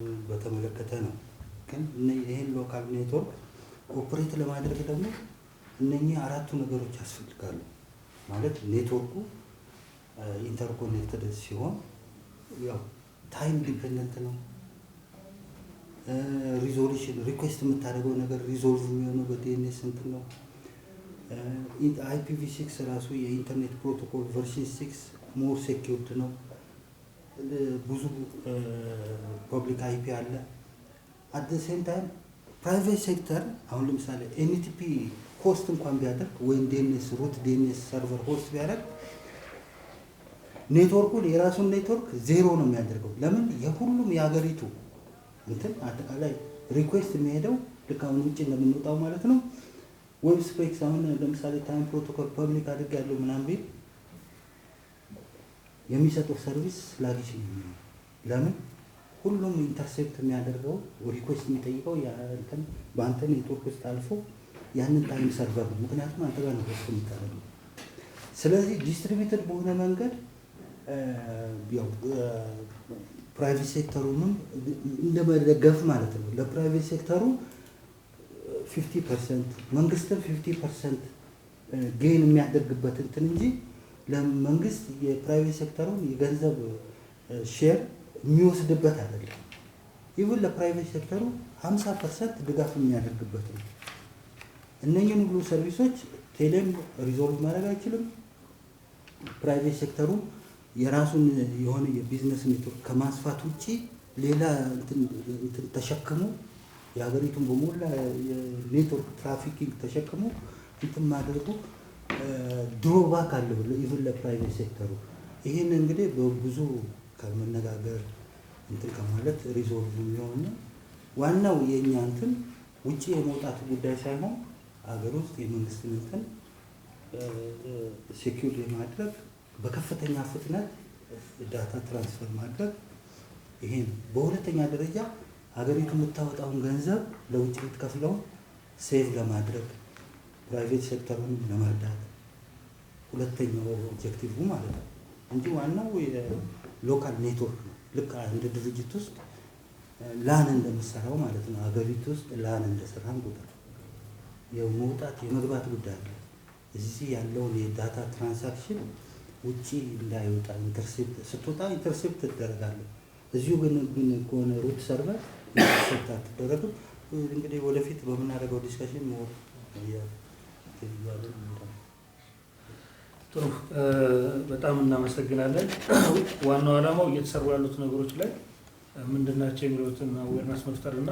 በተመለከተ ነው። ግን ይሄን ሎካል ኔትወርክ ኦፕሬት ለማድረግ ደግሞ እነኚህ አራቱ ነገሮች ያስፈልጋሉ። ማለት ኔትወርኩ ኢንተርኮኔክትድ ሲሆን ያው ታይም ዲፔንደንት ነው። ሪዞሉሽን ሪኩዌስት የምታደርገው ነገር ሪዞልቭ የሚሆነው በዲኤንኤስ እንትን ነው። IPv6 ራሱ የኢንተርኔት ፕሮቶኮል ቨርሽን 6 ሞር ሴኪውርድ ነው። ብዙ ፐብሊክ አይፒ አለ። አት ዘ ሴም ታይም ፕራይቬት ሴክተር አሁን ለምሳሌ ኤንቲፒ ሆስት እንኳን ቢያደርግ ወይም ዲኤንኤስ ሩት ዲኤንኤስ ሰርቨር ሆስት ቢያደርግ ኔትወርኩን የራሱን ኔትወርክ ዜሮ ነው የሚያደርገው። ለምን? የሁሉም የሀገሪቱ እንትን አጠቃላይ ሪኩዌስት የሚሄደው ልክ አሁን ውጭ እንደምንወጣው ማለት ነው። ዌብ ስፔክስ አሁን ለምሳሌ ታይም ፕሮቶኮል ፐብሊክ አድርግ ያለው ምናምን ቢል የሚሰጠው ሰርቪስ ስላጊሽ ነው። ለምን? ሁሉም ኢንተርሴፕት የሚያደርገው ሪኩዌስት የሚጠይቀው እንትን በአንተ ኔትወርክ ውስጥ አልፎ ያንን ታይም ሰርቨር ነው። ምክንያቱም አንተ ጋር ነው ሆስት የሚታደርገው። ስለዚህ ዲስትሪቢዩትድ በሆነ መንገድ ያው ፕራይቬት ሴክተሩንም እንደመደገፍ ማለት ነው። ለፕራይቬት ሴክተሩ 50% መንግስትም 50% ጌን የሚያደርግበት እንትን እንጂ ለመንግስት የፕራይቬት ሴክተሩን የገንዘብ ሼር የሚወስድበት አይደለም። ኢቭን ለፕራይቬት ሴክተሩ 50% ድጋፍ የሚያደርግበት ነው። እነኚህን ሁሉ ሰርቪሶች ቴሌም ሪዞልቭ ማድረግ አይችልም። ፕራይቬት ሴክተሩ የራሱን የሆነ የቢዝነስ ኔትወርክ ከማስፋት ውጪ ሌላ እንትን ተሸክሞ የሀገሪቱን በሞላ የኔትወርክ ትራፊኪንግ ተሸክሞ እንትን ማድረጉ ድሮባክ አለው ኢቭን ለፕራይቬት ሴክተሩ። ይህን እንግዲህ በብዙ ከመነጋገር እንትን ከማለት ሪዞልቭ የሚሆን ዋናው የእኛ እንትን ውጪ የመውጣት ጉዳይ ሳይሆን ሀገር ውስጥ የመንግስትን እንትን ሴኪዩር የማድረግ በከፍተኛ ፍጥነት ዳታ ትራንስፈር ማድረግ ይሄ ነው። በሁለተኛ ደረጃ ሀገሪቱ የምታወጣውን ገንዘብ ለውጭ የምትከፍለውን ሴቭ ለማድረግ ፕራይቬት ሴክተሩን ለመርዳት ሁለተኛው ኦብጀክቲቭ ማለት ነው እንጂ ዋናው የሎካል ኔትወርክ ነው። ልክ እንደ ድርጅት ውስጥ ላን እንደምሰራው ማለት ነው። ሀገሪቱ ውስጥ ላን እንደሰራን ቁጥር የመውጣት የመግባት ጉዳይ አለ። እዚህ ያለውን የዳታ ትራንሳክሽን ውጪ እንዳይወጣ ኢንተርሴፕት ስትወጣ ኢንተርሴፕት ትደረጋለህ። እዚሁ ግን ከሆነ ሩት ሰርቨር ኢንተርሴፕት አትደረግም። እንግዲህ ወደፊት በምናደርገው ዲስከሽን ሞር ጥሩ፣ በጣም እናመሰግናለን። ዋናው ዓላማው እየተሰሩ ያሉት ነገሮች ላይ ምንድናቸው የሚሉትን አዌርነስ መፍጠርና